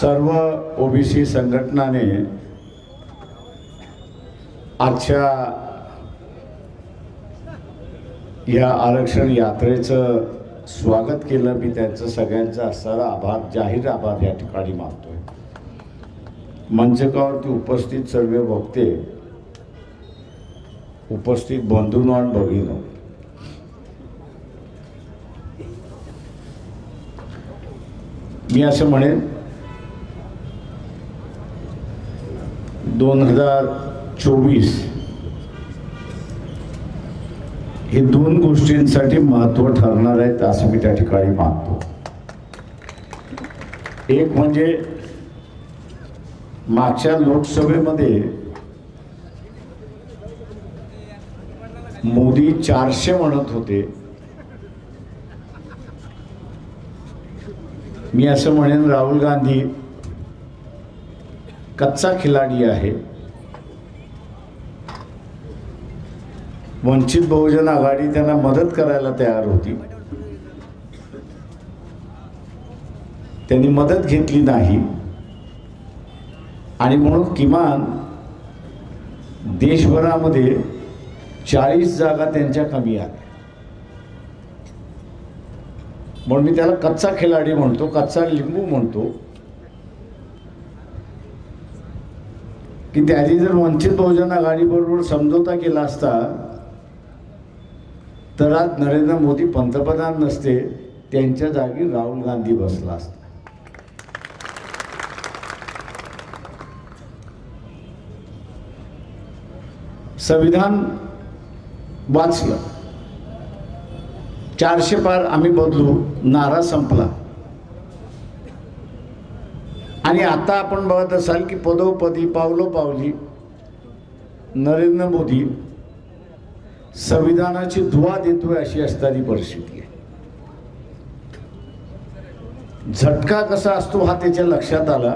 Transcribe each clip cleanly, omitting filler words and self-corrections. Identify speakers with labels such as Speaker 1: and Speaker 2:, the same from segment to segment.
Speaker 1: सर्व ओबीसी संघटनाने आजच्या या आरक्षण यात्रेचं स्वागत केलं। मी त्यांचं सगळ्यांचा असणारा आभार, जाहीर आभार या ठिकाणी मानतोय। मंचकावरती उपस्थित सर्व वक्ते, उपस्थित बंधूंनो आणि भगिनींनो, मी असं म्हणेन 2024 हे दोन गोष्टींसाठी महत्त्व ठरणार आहेत असं मी त्या ठिकाणी मानतो। एक म्हणजे मागच्या लोकसभेमध्ये मोदी 400 म्हणत होते, मी असं म्हणेन राहुल गांधी कच्चा खिलाडी आहे। वंचित बहुजन आघाडी त्यांना मदत करायला तयार होती, त्यांनी मदत घेतली नाही आणि म्हणून किमान देशभरामध्ये 40 जागा त्यांच्या कमी आल्या। म्हणून मी त्याला कच्चा खिलाडी म्हणतो, कच्चा लिंबू म्हणतो की त्याची जर वंचित बहुजन आघाडी बरोबर समझोता केला असता तर आज नरेंद्र मोदी पंतप्रधान नसते, त्यांच्या जागी राहुल गांधी बसला असता। संविधान वाचलं, 400 पार आम्ही बदलू, नारा संपला आणि आता आपण बघत असाल की पदोपदी पावलोपावली नरेंद्र मोदी संविधानाची दुवा देतोय अशी असणारी परिस्थिती आहे। झटका कसा असतो हा त्याच्या लक्षात आला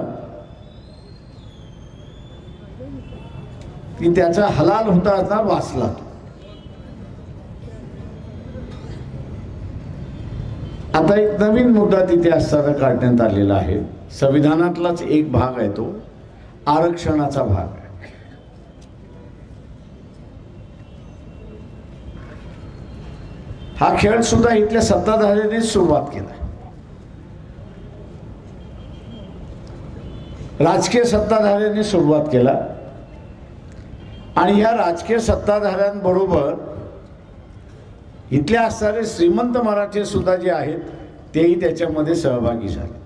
Speaker 1: की त्याचा हलाल होता आता वाचला। आता एक नवीन मुद्दा तिथे असताना काढण्यात आलेला आहे, संविधानातलाच एक भाग आहे, तो आरक्षणाचा भाग आहे। हा खेळ सुद्धा इथल्या सत्ताधाऱ्यांनी सुरुवात केला, राजकीय सत्ताधाऱ्यांनी सुरुवात केला आणि या राजकीय सत्ताधाऱ्यांबरोबर इथले असणारे श्रीमंत मराठी सुद्धा जे आहेत तेही त्याच्यामध्ये सहभागी झाले।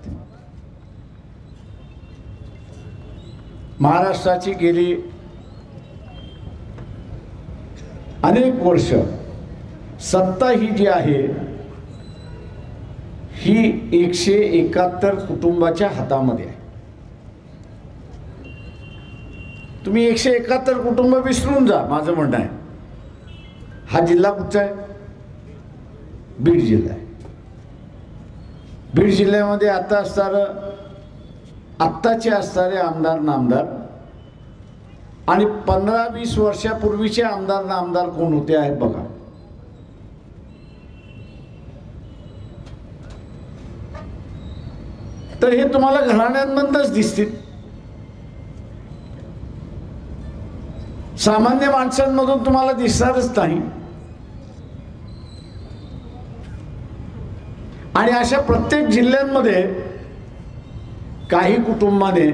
Speaker 1: महाराष्ट्राची गेली अनेक वर्ष सत्ता ही जी आहे ही 171 कुटुंबाच्या हातामध्ये आहे। तुम्ही 171 कुटुंब विसरून जा, माझं म्हणणं आहे। हा जिल्हा कुठचा आहे? बीड जिल्हा आहे। बीड जिल्ह्यामध्ये आत्ताचे असणारे आमदार नामदार आणि 15-20 वर्षापूर्वीचे आमदार नामदार कोण होते आहेत बघा। तर हे तुम्हाला घराण्यांमधूनच दिसतील, सामान्य माणसांमधून तुम्हाला दिसणारच नाही। आणि अशा प्रत्येक जिल्ह्यांमध्ये काही कुटुंबाने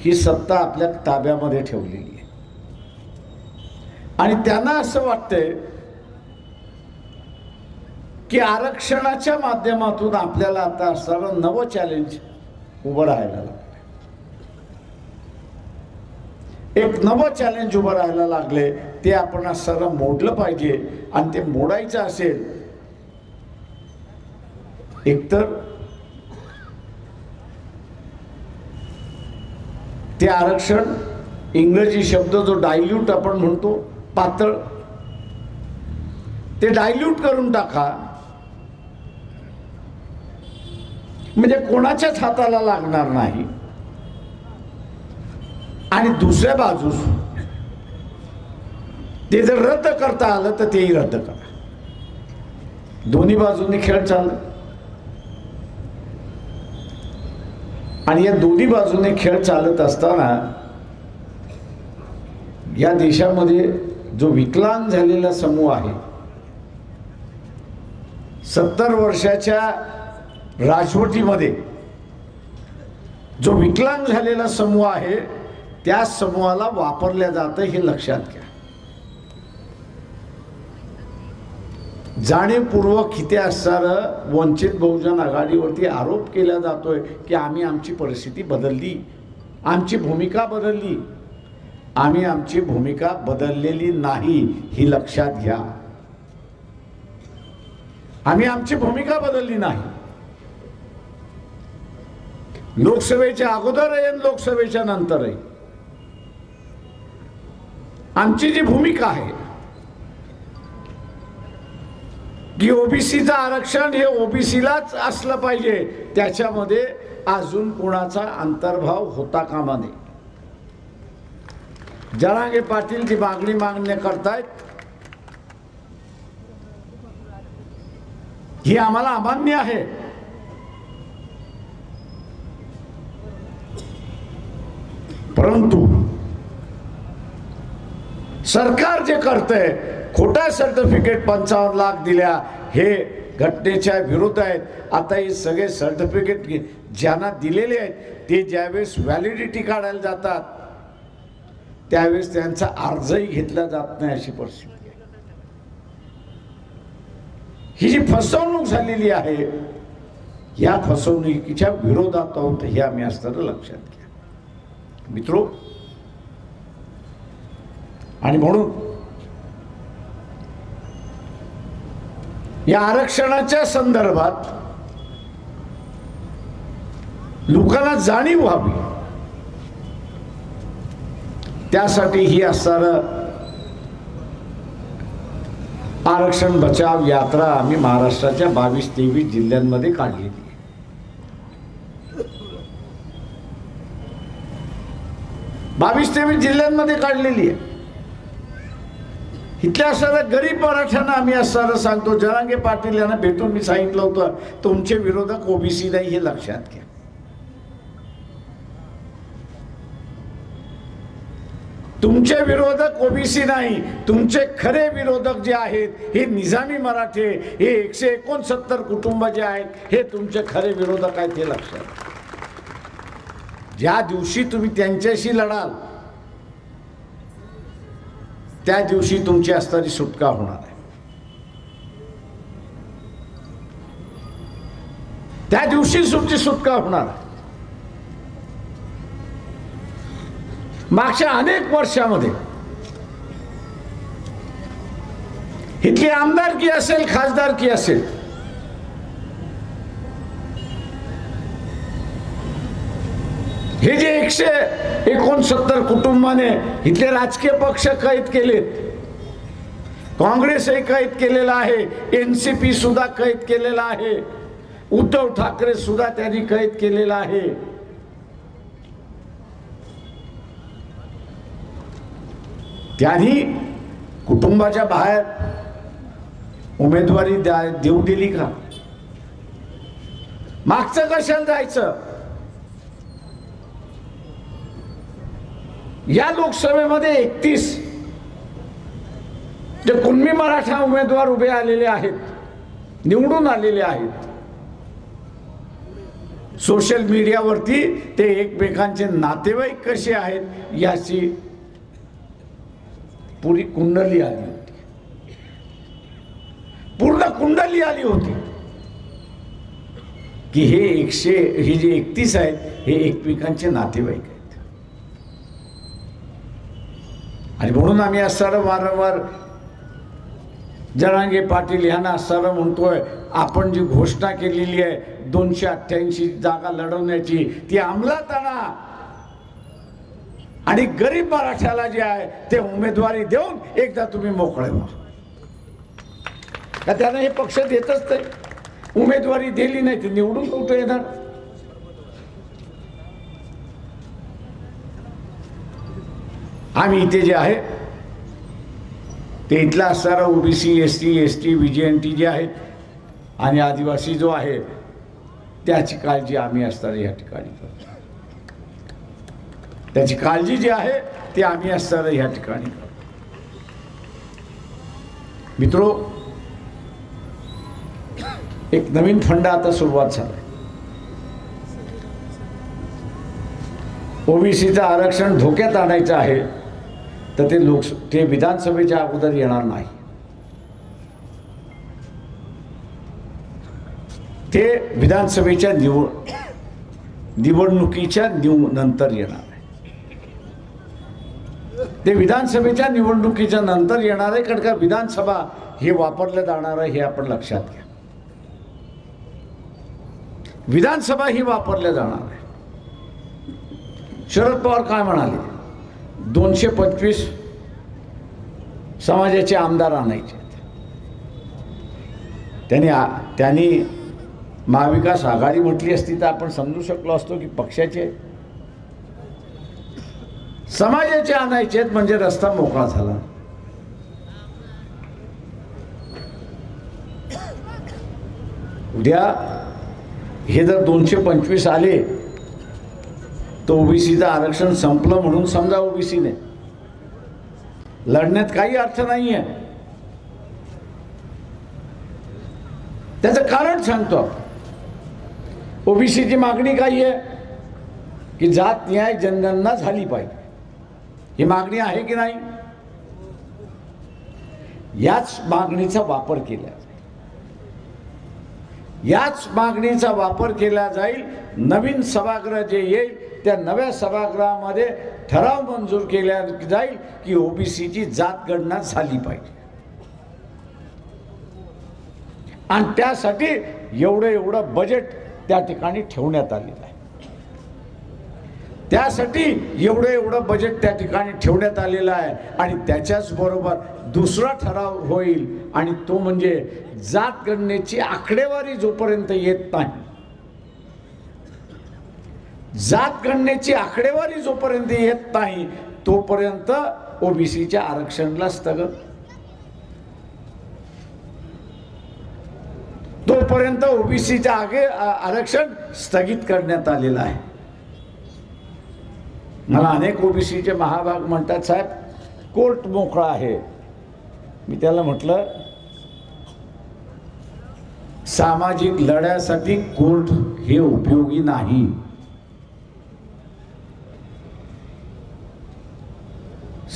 Speaker 1: ही सत्ता आपल्या ताब्यामध्ये ठेवलेली आहे आणि त्यांना असं वाटतंय की आरक्षणाच्या माध्यमातून आपल्याला आता असणारं नवं चॅलेंज उभं राहायला लागलं। एक नवं चॅलेंज उभं राहायला लागले, ते आपण असणारं मोडलं पाहिजे आणि ते मोडायचं असेल एकतर ते आरक्षण, इंग्रजी शब्द जो डायल्यूट आपण म्हणतो, पातळ, ते डायल्यूट करून टाका, म्हणजे कोणाच्याच हाताला लागणार नाही। आणि दुसऱ्या बाजूस ते जर रद्द करता आलं तर तेही रद्द करा। दोन्ही बाजूंनी खेळ चालला। आणि या दोन्ही बाजूने खेळ चालत असताना या देशामध्ये जो विकलांग झालेला समूह आहे, 70 वर्षाच्या राजवटीमध्ये जो विकलांग झालेला समूह आहे त्या समूहाला वापरल्या जातं हे लक्षात घ्या. जाणीवपूर्वक इथे असणारं वंचित बहुजन आघाडीवरती आरोप केला जातोय की आम्ही आमची परिस्थिती बदलली, आमची भूमिका बदलली. आम्ही आमची भूमिका बदललेली नाही ही लक्षात घ्या. आम्ही आमची भूमिका बदलली नाही. लोकसभेच्या अगोदर आहे, लोकसभेच्या नंतर आहे. आमची जी भूमिका आहे की ओबीसीचं आरक्षण हे ओबीसीलाच असलं पाहिजे, त्याच्यामध्ये अजून कोणाचा अंतर्भाव होता कामा नये. जरांगे पाटील जी मागणी करतायत ही आम्हाला अमान्य आहे. परंतु सरकार जे करतंय, खोटा सर्टिफिकेट 55 लाख दिल्या, हे घटनेच्या विरुद्ध आहेत. आता हे सगळे सर्टिफिकेट ज्यांना दिलेले आहेत ते ज्यावेळेस व्हॅलिडिटी काढायला जातात त्यावेळेस त्यांचा अर्जही घेतला जात नाही, अशी परिस्थिती आहे. ही जी फसवणूक झालेली आहे या फसवणुकीच्या विरोधात आहोत हे आम्ही असताना लक्षात घ्या मित्रो. आणि म्हणून या आरक्षणाच्या संदर्भात लोकांना जाणीव व्हावी, त्यासाठी ही असणारं आरक्षण बचाव यात्रा आम्ही महाराष्ट्राच्या 22-23 जिल्ह्यांमध्ये काढलेली आहे. 22-23 जिल्ह्यांमध्ये काढलेली आहे. इथल्या असणाऱ्या गरीब मराठ्यांना आम्ही असणारं सांगतो, जरांगे पाटील यांना भेटून मी सांगितलं होतं तुमचे विरोधक ओबीसी नाही हे लक्षात घ्या. तुमचे विरोधक ओबीसी नाही, तुमचे खरे विरोधक जे आहेत हे निजामी मराठे, हे 169 कुटुंब जे आहेत हे तुमचे खरे विरोधक आहेत हे लक्षात. ज्या दिवशी तुम्ही त्यांच्याशी लढाल त्या दिवशी तुमची असणारी सुटका होणार आहे. त्या दिवशी तुमची सुटका होणार आहे. मागच्या अनेक वर्षामध्ये इथली आमदारकी असेल, खासदारकी असेल, हे जे 169 कुटुंबाने इथले राजकीय पक्ष कैद केलेत, काँग्रेसही कैद केलेला आहे, एनसीपी सुद्धा कैद केलेला आहे, उद्धव ठाकरे सुद्धा त्यांनी कैद केलेला आहे. त्यांनी कुटुंबाच्या बाहेर उमेदवारी देऊ दिली का? मागचं कशाला जायचं? या लोकसभेमध्ये 31 जे कुणबी मराठा उमेदवार उभे आलेले आहेत, निवडून आलेले आहेत, सोशल मीडियावरती ते एकमेकांचे नातेवाईक कसे आहेत याची पुरी कुंडली आली होती, पूर्ण कुंडली आली होती की हे जे 31 आहेत हे एकमेकांचे नातेवाईक आहेत. आणि म्हणून आम्ही असणारं वारंवार जरांगे पाटील यांना असणारं म्हणतोय, आपण जी घोषणा केलेली आहे 288 जागा लढवण्याची ती अंमलात आणा आणि गरीब मराठ्याला जे आहे ते उमेदवारी देऊन एकदा तुम्ही मोकळे व्हा. का त्यांना हे पक्ष देतच नाही? उमेदवारी दिली नाही तर निवडून कुठे येणार? आम्ही इथे जे आहे ते इथला असणारा ओबीसी, एसटी, व्हीजेएनटी जे आहेत आणि आदिवासी जो आहे त्याची काळजी आम्ही असणारी या ठिकाणी करतो. त्याची काळजी जी आहे ती आम्ही असताना ह्या ठिकाणी करतो. मित्रो, एक नवीन फंड आता सुरुवात झाला. ओबीसीचं आरक्षण धोक्यात आणायचं आहे तर ते विधानसभेच्या अगोदर येणार नाही. ते विधानसभेच्या निवडणुकीच्या नंतर येणार आहे. ते विधानसभेच्या निवडणुकीच्या नंतर येणार आहे, कारण का विधानसभा हे वापरलं जाणार आहे हे आपण लक्षात घ्या. विधानसभा ही वापरल्या जाणार आहे. शरद पवार काय म्हणाले? 225 समाजाचे आमदार आणायचे. त्यांनी महाविकास आघाडी म्हटली असती तर आपण समजू शकलो असतो की पक्षाचे समाजाचे आणायचे म्हणजे रस्ता मोकळा झाला. उद्या हे जर 225 आले तर ओबीसीचं आरक्षण संपलं म्हणून समजा ओबीसीने लढण्यात काही अर्थ नाही आहे. त्याचं कारण सांगतो आपण. ओबीसीची मागणी काय आहे की जात न्याय जनगणना झाली पाहिजे. ही मागणी आहे की नाही? याच मागणीचा वापर केला जाईल. याच मागणीचा वापर केला जाईल. नवीन सभागृह जे येईल त्या नव्या सभागृहामध्ये ठराव मंजूर केला जाईल की ओबीसीची जात गणना झाली पाहिजे. आणि त्यासाठी एवढं बजेट त्या ठिकाणी ठेवण्यात आलेलं आहे. त्यासाठी एवढं बजेट त्या ठिकाणी ठेवण्यात आलेलं आहे. आणि त्याच्याच बरोबर दुसरा ठराव होईल आणि तो म्हणजे जात गणनेची आकडेवारी जोपर्यंत येत नाही, जात गणनेची आकडेवारी जोपर्यंत येत नाही तोपर्यंत ओबीसीच्या आरक्षणाला तोपर्यंत ओबीसीच्या आरक्षण स्थगित करण्यात आलेलं आहे. मला अनेक ओबीसीचे महाभाग म्हणतात, साहेब कोर्ट मोकळा आहे. मी त्याला म्हटलं, सामाजिक लढ्यासाठी कोर्ट हे उपयोगी नाही.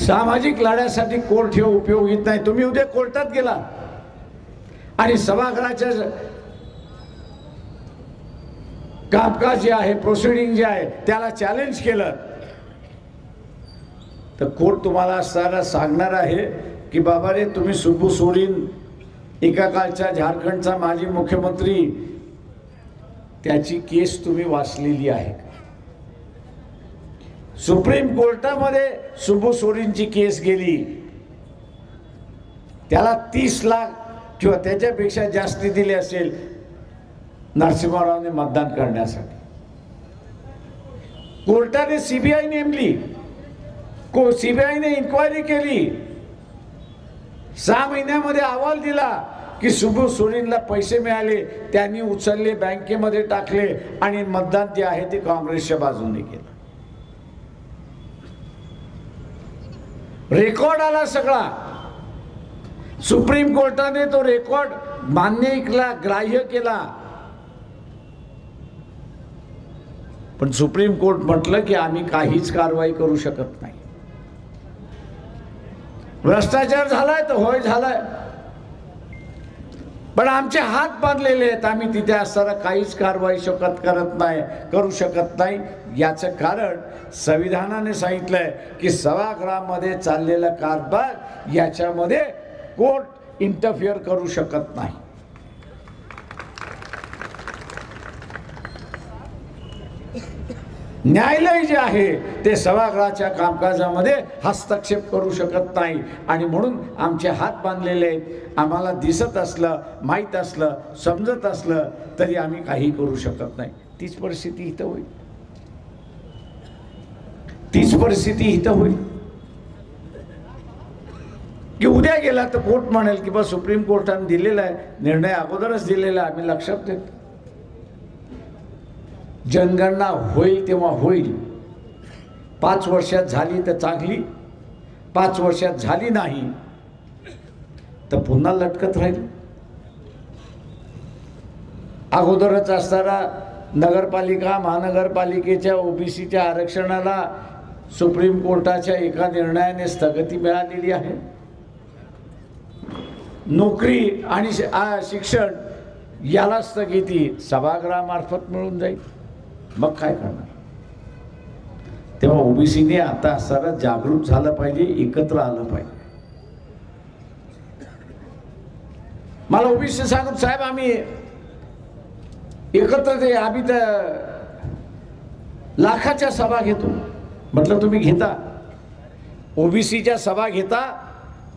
Speaker 1: सामाजिक लढ्यासाठी कोर्ट हे उपयोगी नाही. तुम्ही उद्या कोर्टात गेला आणि सभागृहाच्या कामकाज जे आहे, प्रोसिडिंग जे आहे त्याला चॅलेंज केलं तर कोर्ट तुम्हाला असताना सांगणार आहे की बाबा रे, तुम्ही सुब्बू सोरेन, एका काळचा झारखंडचा माजी मुख्यमंत्री, त्याची केस तुम्ही वाचलेली आहे का? सुप्रीम कोर्टामध्ये सुब्बू सोरेनची केस गेली. त्याला 30 लाख किंवा त्याच्यापेक्षा जास्ती दिले असेल नरसिंहरावने मतदान करण्यासाठी. कोर्टाने सीबीआय नेमली, सीबीआयने इन्क्वायरी केली. 6 महिन्यामध्ये अहवाल दिला की सुब्बू सोरेनला पैसे मिळाले, त्यांनी उचलले, बँकेमध्ये टाकले आणि मतदान जे आहे ते काँग्रेसच्या बाजूने केलं. रेकॉर्ड आला सगळा. सुप्रीम कोर्टाने तो रेकॉर्ड मान्य केला, ग्राह्य केला. पण सुप्रीम कोर्ट म्हटलं की आम्ही काहीच कारवाई करू शकत नाही. भ्रष्टाचार झालाय तर होय झालाय, पण आमचे हात बांधलेले आहेत. आम्ही तिथे असताना काहीच कारवाई करू शकत नाही. याचं कारण संविधानाने सांगितलंय की सभागृहामध्ये चाललेला कारभार याच्यामध्ये कोर्ट इंटरफिअर करू शकत नाही. न्यायालय जे आहे ते सभागृहाच्या कामकाजामध्ये हस्तक्षेप करू शकत नाही. आणि म्हणून आमचे हात बांधलेले आहेत. आम्हाला दिसत असलं, माहीत असलं, समजत असलं तरी आम्ही काही करू शकत नाही. तीच परिस्थिती इथं होईल. तीच परिस्थिती इथं होईल की उद्या गेला तर कोर्ट म्हणेल की बस सुप्रीम कोर्टाने दिलेला आहे निर्णय, अगोदरच दिलेला आहे, आम्ही लक्षात देतो. जनगणना होईल तेव्हा होईल. 5 वर्षात झाली तर चांगली, 5 वर्षात झाली नाही तर पुन्हा लटकत राहील. अगोदरच असताना नगरपालिका महानगरपालिकेच्या ओबीसीच्या आरक्षणाला सुप्रीम कोर्टाच्या एका निर्णयाने स्थगिती मिळालेली आहे. नोकरी आणि शिक्षण याला स्थगिती सभागृहामार्फत मिळून जाईल. मग काय करणार? तेव्हा ओबीसीने आता असताना जागृत झालं पाहिजे, एकत्र आलं पाहिजे. मला ओबीसी सांगून साहेब आम्ही एकत्र ते आम्ही तर लाखाच्या सभा घेतो. म्हटलं तुम्ही घेता ओबीसीच्या सभा घेता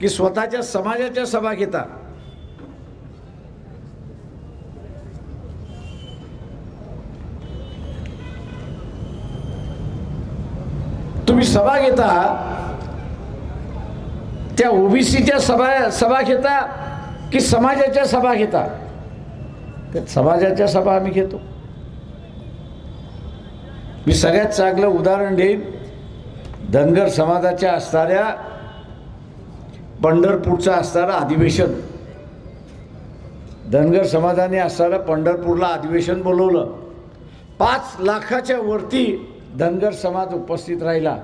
Speaker 1: की स्वतःच्या समाजाच्या सभा घेता? तुम्ही सभा घेता त्या ओबीसीच्या सभा घेता की समाजाच्या सभा घेता? त्या समाजाच्या सभा आम्ही घेतो. मी सगळ्यात चांगलं उदाहरण देईन. धनगर समाजाच्या असणाऱ्या पंढरपूरचं असणारं अधिवेशन, धनगर समाजाने असणारं पंढरपूरला अधिवेशन बोलवलं. 5 लाखाच्या वरती धनगर समाज उपस्थित राहिला.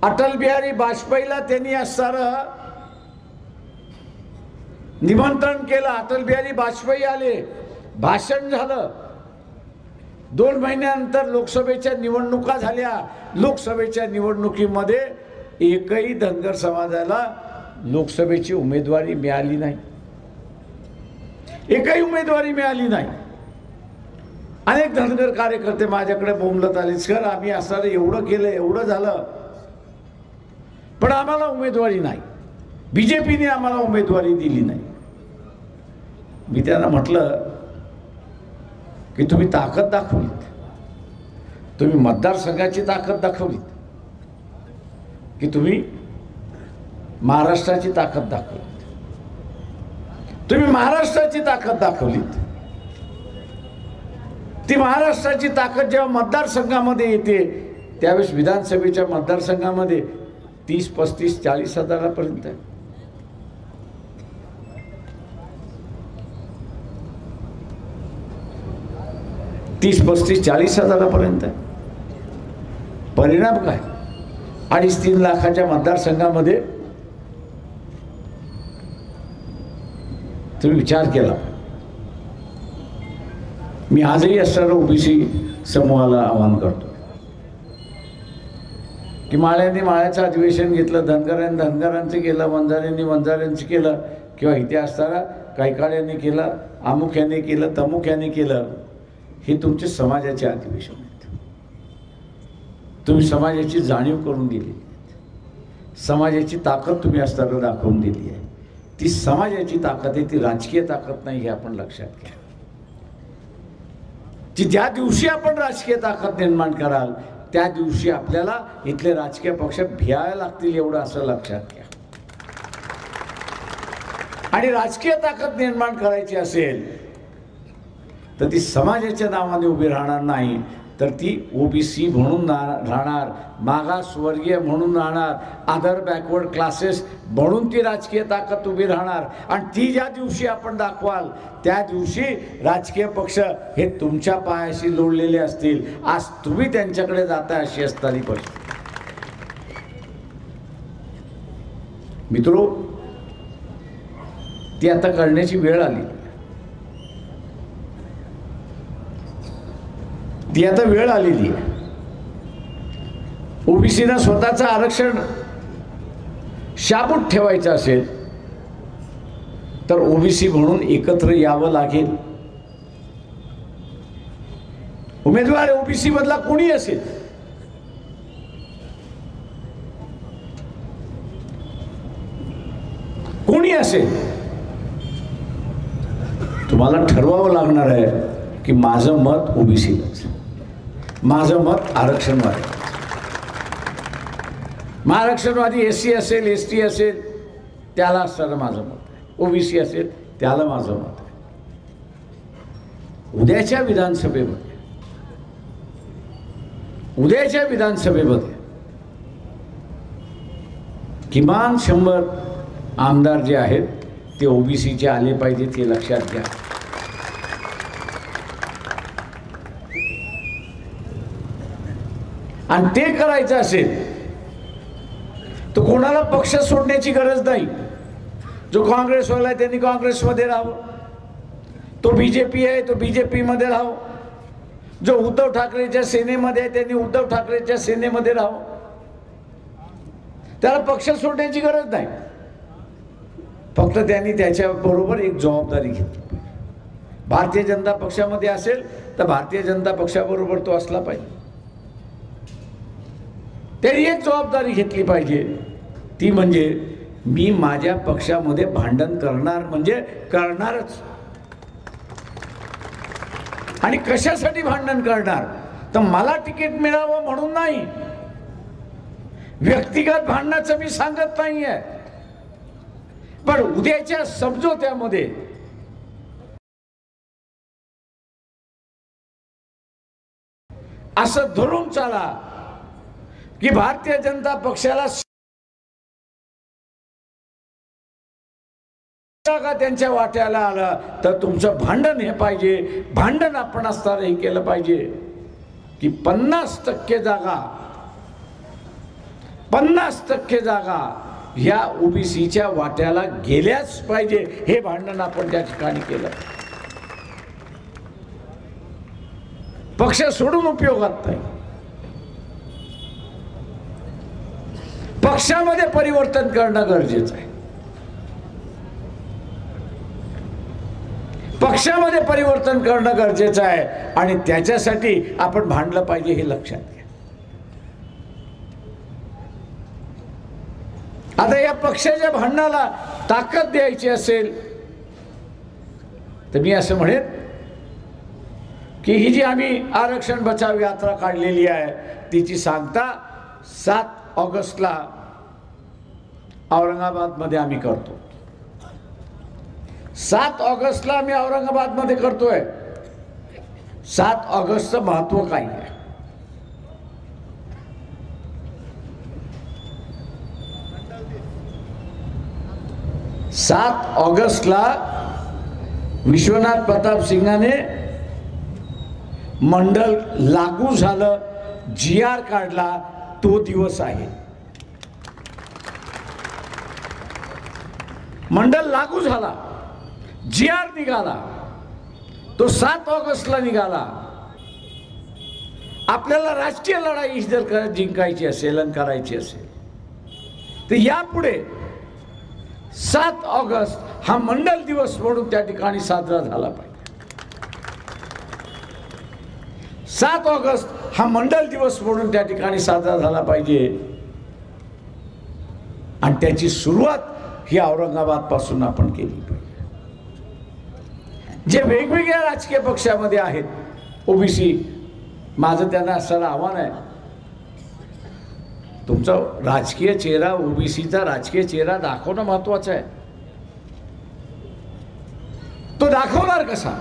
Speaker 1: अटल बिहारी वाजपेयीला त्यांनी असणारं निमंत्रण केलं. अटल बिहारी वाजपेयी आले, भाषण झालं. 2 महिन्यानंतर लोकसभेच्या निवडणुका झाल्या. लोकसभेच्या निवडणुकीमध्ये एकही धनगर समाजाला लोकसभेची उमेदवारी मिळाली नाही. एकही उमेदवारी मिळाली नाही. अनेक धनगर कार्यकर्ते माझ्याकडे बोंबलत आले, सर आम्ही असं एवढं केलं, एवढं झालं, पण आम्हाला उमेदवारी नाही, बीजेपीने आम्हाला उमेदवारी दिली नाही. मी त्यांना म्हटलं की तुम्ही ताकद दाखवलीत, तुम्ही मतदारसंघाची ताकद दाखवलीत की तुम्ही महाराष्ट्राची ताकद दाखवलीत? तुम्ही महाराष्ट्राची ताकद दाखवलीत. ती महाराष्ट्राची ताकद जेव्हा मतदारसंघामध्ये येते त्यावेळेस विधानसभेच्या मतदारसंघामध्ये 30, 35, 40 हजारापर्यंत आहे. तीस 35, 40 हजारापर्यंत आहे. परिणाम काय? 2.5-3 लाखाच्या मतदारसंघामध्ये तुम्ही विचार केला. मी आजही असणारं ओबीसी समूहाला आवाहन करतो की माळ्यांनी माळ्याचं अधिवेशन घेतलं, धनगरांनी धनगरांचं केलं, वंजाऱ्यांनी वंजाऱ्यांचं केलं, किंवा इथे असताना कैकाड्यांनी केलं, अमुख्याने केलं, तमुख्याने केलं. हे तुमचे समाजाचे अधिवेशन आहेत. तुम्ही समाजाची जाणीव करून दिली, समाजाची ताकद तुम्ही असताना दाखवून दिली आहे. ती समाजाची ताकद आहे, ती राजकीय ताकद नाही, हे आपण लक्षात घ्या. की ज्या दिवशी आपण राजकीय ताकद निर्माण कराल त्या दिवशी आपल्याला इथले राजकीय पक्ष भियायला लागतील, एवढं असं लक्षात घ्या. आणि राजकीय ताकद निर्माण करायची असेल तर ती समाजाच्या नावाने उभी राहणार नाही, तर ती ओबीसी म्हणून राहणार, मागासवर्गीय म्हणून राहणार, अदर बॅकवर्ड क्लासेस म्हणून ती राजकीय ताकद उभी राहणार. आणि ती ज्या दिवशी आपण दाखवाल त्या दिवशी राजकीय पक्ष हे तुमच्या पायाशी लोळलेले असतील. आज तुम्ही त्यांच्याकडे जाता अशी असणारी परिस्थिती. मित्रो, ती आता करण्याची वेळ आली. ती आता वेळ आलेली आहे. ओबीसीना स्वतःचं आरक्षण शाबूत ठेवायचं असेल तर ओबीसी म्हणून एकत्र यावं लागेल. उमेदवार ओबीसी मधला कोणी असेल, कोणी असेल, तुम्हाला ठरवावं लागणार आहे की माझं मत ओबीसीलाच, माझं मत आरक्षणवादी. महाराष्ट्रवादी एससी असेल, एसटी असेल त्याला असणारं माझं मत आहे, ओबीसी असेल त्याला माझं मत आहे. उद्याच्या विधानसभेमध्ये उद्याच्या विधानसभेमध्ये किमान 100 आमदार जे आहेत ते ओबीसीचे आले पाहिजेत, हे लक्षात घ्या. आणि ते करायचं असेल तर कोणाला पक्ष सोडण्याची गरज नाही. जो काँग्रेसवाला आहे त्यांनी काँग्रेसमध्ये राहावं, तो बीजेपी आहे तो बीजेपीमध्ये राहावं, जो उद्धव ठाकरेच्या सेनेमध्ये आहे त्यांनी उद्धव ठाकरेच्या सेनेमध्ये राहावं. त्याला पक्ष सोडण्याची गरज नाही. फक्त त्यांनी त्याच्याबरोबर एक जबाबदारी घेतली. भारतीय जनता पक्षामध्ये असेल तर भारतीय जनता पक्षाबरोबर तो असला पाहिजे. त्यांनी एक जबाबदारी घेतली पाहिजे, ती म्हणजे मी माझ्या पक्षामध्ये भांडण करणार म्हणजे करणारच. आणि कशासाठी भांडण करणार? तर मला तिकीट मिळावं म्हणून नाही. व्यक्तिगत भांडणाचं मी सांगत नाहीये, पण उद्याच्या समझोत्यामध्ये असं धरून चाला की भारतीय जनता पक्षाला का त्यांच्या वाट्याला आलं तर तुमचं भांडण हे पाहिजे. भांडण आपण असताना हे केलं पाहिजे की 50% जागा ह्या ओबीसीच्या वाट्याला गेल्याच पाहिजे. हे भांडण आपण त्या ठिकाणी केलं. पक्ष सोडून उपयोगात नाही. पक्षामध्ये परिवर्तन करणं गरजेचं आहे. पक्षामध्ये परिवर्तन करणं गरजेचं आहे आणि त्याच्यासाठी आपण भांडलं पाहिजे, हे लक्षात घ्या. आता या पक्षाच्या भांडणाला ताकद द्यायची असेल तर मी असं म्हणेन की ही जी आम्ही आरक्षण बचाव यात्रा काढलेली आहे तिची सांगता 7 ऑगस्टला औरंगाबादमध्ये आम्ही करतो. 7 ऑगस्टला आम्ही औरंगाबादमध्ये करतोय. 7 ऑगस्टचं महत्व काय आहे? 7 ऑगस्टला विश्वनाथ प्रताप सिंगाने मंडल लागू झालं, GR काढला, तो दिवस आहे. मंडल लागू झाला, GR निघाला, तो 7 ऑगस्टला निघाला. आपल्याला राजकीय लढाई जर जिंकायची असेल आणि करायची असेल तर यापुढे 7 ऑगस्ट हा मंडल दिवस म्हणून त्या ठिकाणी साजरा झाला पाहिजे. 7 ऑगस्ट हा मंडल दिवस म्हणून त्या ठिकाणी साजरा झाला पाहिजे. आणि त्याची सुरुवात ही औरंगाबाद पासून आपण केली पाहिजे. जे वेगवेगळ्या राजकीय पक्षामध्ये आहेत ओबीसी, माझं त्यांना असं आव्हान आहे, तुमचा राजकीय चेहरा, ओबीसीचा राजकीय चेहरा दाखवणं महत्वाचं आहे. तो दाखवणार कसा?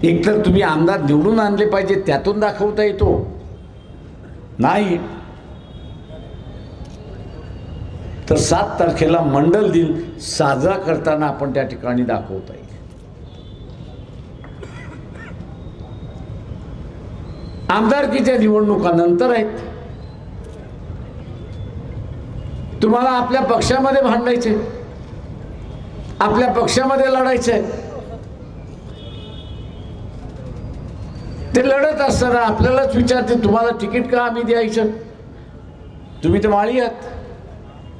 Speaker 1: एकतर तुम्ही आमदार निवडून आणले पाहिजे, त्यातून दाखवता येतो नाही तर 7 तारखेला मंडल दिन साजरा करताना आपण त्या ठिकाणी दाखवता येईल. आमदारकीच्या निवडणुका नंतर आहेत. तुम्हाला आपल्या पक्षामध्ये भांडायचे, आपल्या पक्षामध्ये लढायचे. ते लढत असताना आपल्यालाच विचारते तुम्हाला तिकीट का आम्ही द्यायचं? तुम्ही तर माळी आहात,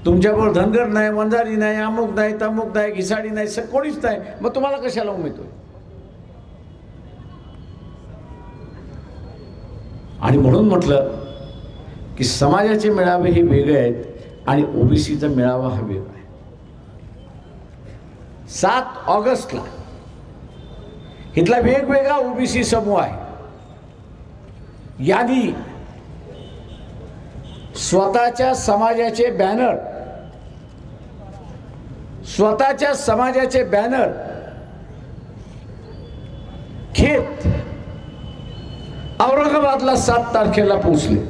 Speaker 1: तुमच्याबरोबर धनगर नाही, वंजारी नाही, अमुक नाही, तमुक नाही, घिसाडी नाही, कोणीच नाही, मग तुम्हाला कशाला उमेदवार? आणि म्हणून म्हटलं की समाजाचे मेळावे हे वेगळे आहेत आणि ओबीसीचा मेळावा हा वेगळा आहे. 7 ऑगस्टला इथला वेगवेगळा ओबीसी समूह आहे. यांनी स्वतःच्या समाजाचे बॅनर घेत औरंगाबादला 7 तारखेला पोचले,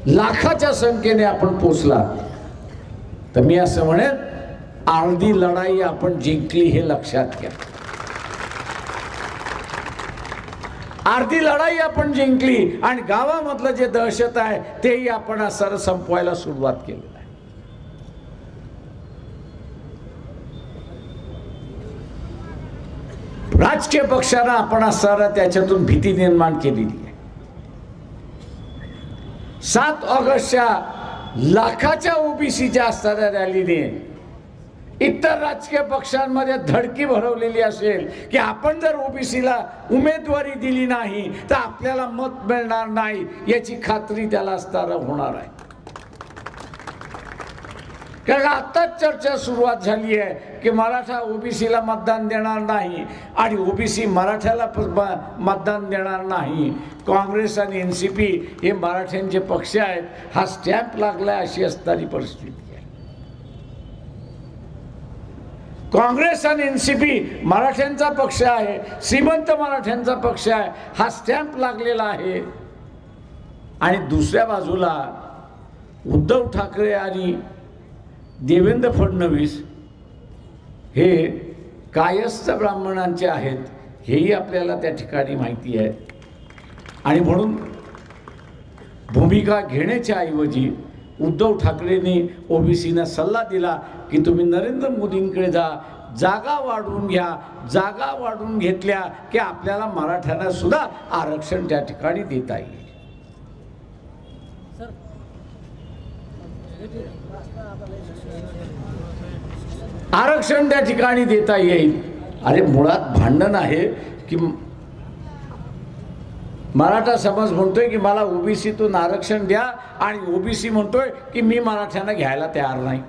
Speaker 1: लाखाच्या संख्येने आपण पोचला, तर मी असं म्हणेन अर्धी लढाई आपण जिंकली हे लक्षात घ्या. अर्धी लढाई आपण जिंकली आणि गावामधलं जे दहशत आहे तेही आपण सर संपवायला सुरुवात केलेली आहे. राजकीय पक्षांना आपण सर त्याच्यातून भीती निर्माण केलेली आहे. 7 ऑगस्टच्या लाखाच्या ओबीसीच्या असणाऱ्या रॅलीने इतर राजकीय पक्षांमध्ये धडकी भरवलेली असेल की आपण जर ओबीसीला उमेदवारी दिली नाही तर आपल्याला मत मिळणार नाही, याची खात्री त्याला असताना होणार आहे. कारण आताच चर्चा सुरुवात झाली आहे की मराठा ओबीसीला मतदान देणार नाही आणि ओबीसी मराठ्याला मतदान देणार नाही. काँग्रेस आणि एनसीपी हे मराठ्यांचे पक्ष आहेत, हा स्टॅम्प लागलाय अशी असणारी परिस्थिती आहे. काँग्रेस आणि एनसीपी मराठ्यांचा पक्ष आहे, श्रीमंत मराठ्यांचा पक्ष आहे, हा स्टॅम्प लागलेला आहे. आणि दुसऱ्या बाजूला उद्धव ठाकरे आणि देवेंद्र फडणवीस हे कायस्थ ब्राह्मणांचे आहेत, हेही आपल्याला त्या ठिकाणी माहिती आहे. आणि म्हणून भूमिका घेण्याच्या ऐवजी उद्धव ठाकरेंनी ओबीसीना सल्ला दिला की तुम्ही नरेंद्र मोदींकडे जा, जागा वाढवून घ्या. जागा वाढवून घेतल्या की आपल्याला मराठ्यांना सुद्धा आरक्षण त्या ठिकाणी देता येईल. आरक्षण त्या ठिकाणी देता येईल. अरे मुळात भांडण आहे की मराठा समाज म्हणतोय की मला ओबीसीतून आरक्षण द्या आणि ओबीसी म्हणतोय की मी मराठ्यांना घ्यायला तयार नाही.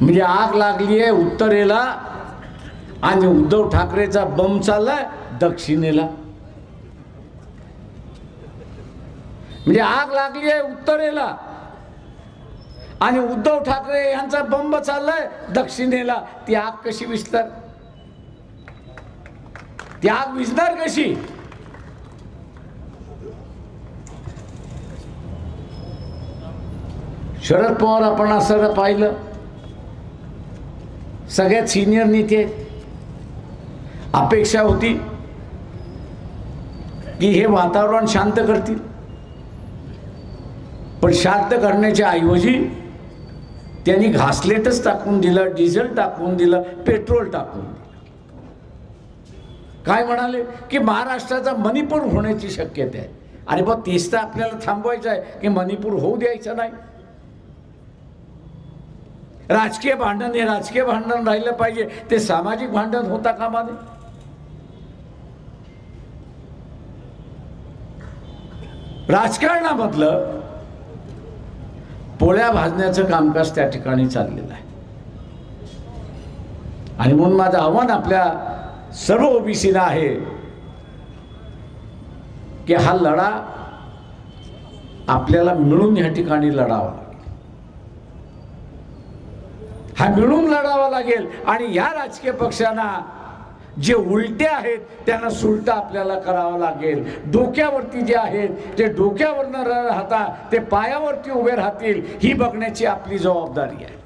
Speaker 1: म्हणजे आग लागली आहे उत्तरेला आणि उद्धव ठाकरेचा बम चाललाय दक्षिणेला. म्हणजे आग लागली आहे उत्तरेला आणि उद्धव ठाकरे यांचा बंब चाललाय दक्षिणेला. ती आग कशी विझणार? ती आग विझणार कशी? शरद पवार आपण असं पाहिलं, सगळ्यात सिनियर नेते. अपेक्षा होती की हे वातावरण शांत करतील, पण शांत करण्याच्या ऐवजी त्यांनी घासलेटच टाकून दिलं, डिझेल टाकून दिलं, पेट्रोल टाकून दिलं. काय म्हणाले की महाराष्ट्राचा मणिपूर होण्याची शक्यता आहे. अरे बा, तेच तर आपल्याला थांबवायचं आहे की मणिपूर होऊ द्यायचं नाही. राजकीय भांडण हे राजकीय भांडण राहिलं पाहिजे, ते सामाजिक भांडण होता कामा नये. राजकारणामधलं पोळ्या भाजण्याचं कामकाज त्या ठिकाणी चाललेलं आहे. आणि म्हणून माझं आव्हान आपल्या सर्व ओबीसीला आहे की हा लढा आपल्याला मिळून या ठिकाणी लढावा लागेल. हा मिळून लढावा लागेल आणि या राजकीय पक्षांना जे उलटे आहेत त्यांना सुलटा आपल्याला करावं लागेल. डोक्यावरती जे आहेत ते डोक्यावर न राहता ते पायावरती उभे राहतील, ही बघण्याची आपली जबाबदारी आहे.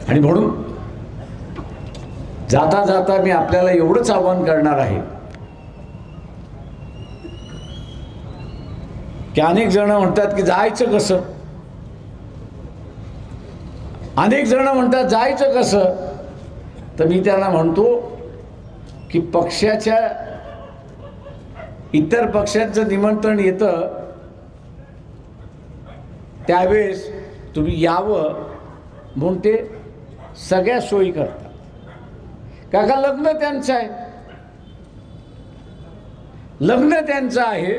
Speaker 1: आणि म्हणून जाता जाता मी आपल्याला एवढंच आवाहन करणार आहे की अनेक जण म्हणतात की जायचं कसं, अनेक जण म्हणतात जायचं कसं, तर मी त्यांना म्हणतो की पक्षाच्या इतर पक्षांचं निमंत्रण येतं त्यावेळेस तुम्ही यावं म्हणून ते सगळ्या सोयी करतात. काका लग्न त्यांचं आहे, लग्न त्यांचं आहे,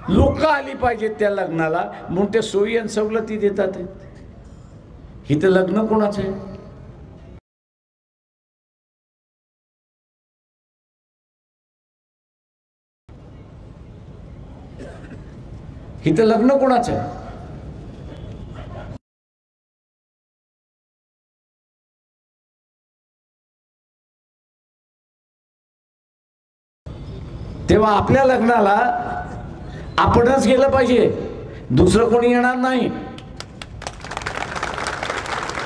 Speaker 1: लोक आली पाहिजेत त्या लग्नाला म्हणून ते सोयी आणि सवलती देतात. इथं लग्न कोणाचं आहे? इथं लग्न कोणाचं आहे? तेव्हा आपल्या लग्नाला आपणच गेलं पाहिजे, दुसरं कोणी येणार नाही.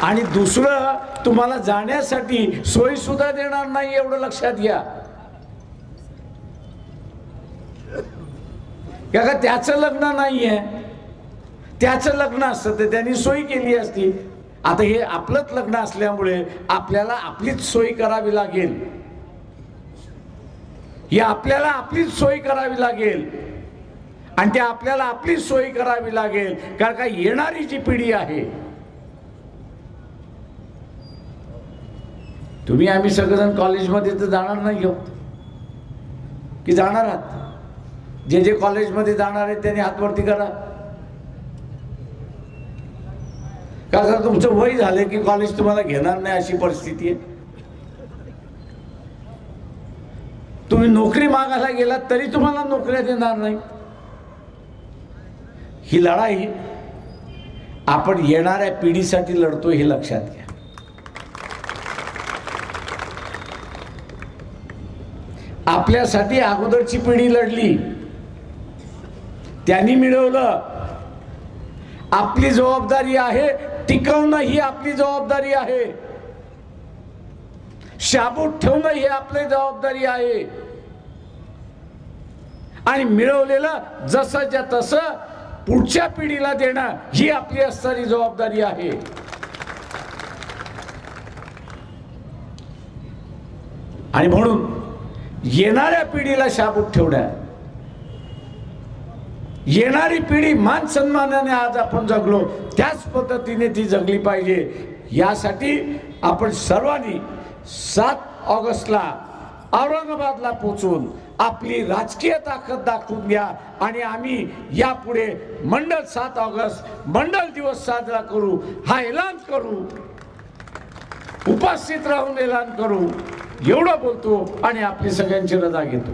Speaker 1: आणि दुसरं तुम्हाला जाण्यासाठी सोयी सुद्धा देणार नाही, एवढं लक्षात घ्या. का त्याचं लग्न नाहीये, त्याचं लग्न असतं तर त्यांनी सोय केली असती. आता हे आपलंच लग्न असल्यामुळे आपल्याला आपलीच सोय करावी लागेल, ही आपल्याला आपलीच सोय करावी लागेल. आणि ते आपल्याला आपलीच सोय करावी लागेल, कारण का येणारी जी पिढी आहे, तुम्ही आम्ही सगळेजण कॉलेजमध्ये तर जाणार नाही हो की जाणार आहात? जे जे कॉलेजमध्ये जाणार आहेत त्यांनी हातवरती करा. का तुमचं वय झालं की कॉलेज तुम्हाला घेणार नाही अशी परिस्थिती आहे. तुम्ही नोकरी मागायला गेलात तरी तुम्हाला नोकऱ्या देणार नाही. ही लढाई आपण येणाऱ्या पिढीसाठी लढतो, हे लक्षात घ्या. आपल्यासाठी अगोदरची पिढी लढली, त्यांनी मिळवलं. आपली जबाबदारी आहे टिकवणं, ही आपली जबाबदारी आहे. शाबूत ठेवणं ही आपली जबाबदारी आहे. आणि मिळवलेलं जसंच्या तसं पुढच्या पिढीला देणं ही आपली असणारी जबाबदारी आहे. आणि म्हणून येणाऱ्या पिढीला शाबूत ठेवणं, येणारी पिढी मान सन्मानाने आज आपण जगलो त्याच पद्धतीने ती जगली पाहिजे. यासाठी आपण सर्वांनी 7 ऑगस्टला औरंगाबादला पोहोचून आपली राजकीय ताकद दाखवून द्या. आणि आम्ही यापुढे मंडळ 7 ऑगस्ट मंडळ दिवस साजरा करू, हा ऐलान करू, उपस्थित राहून ऐलान करू. एवढं बोलतो आणि आपली सगळ्यांची रजा घेतो.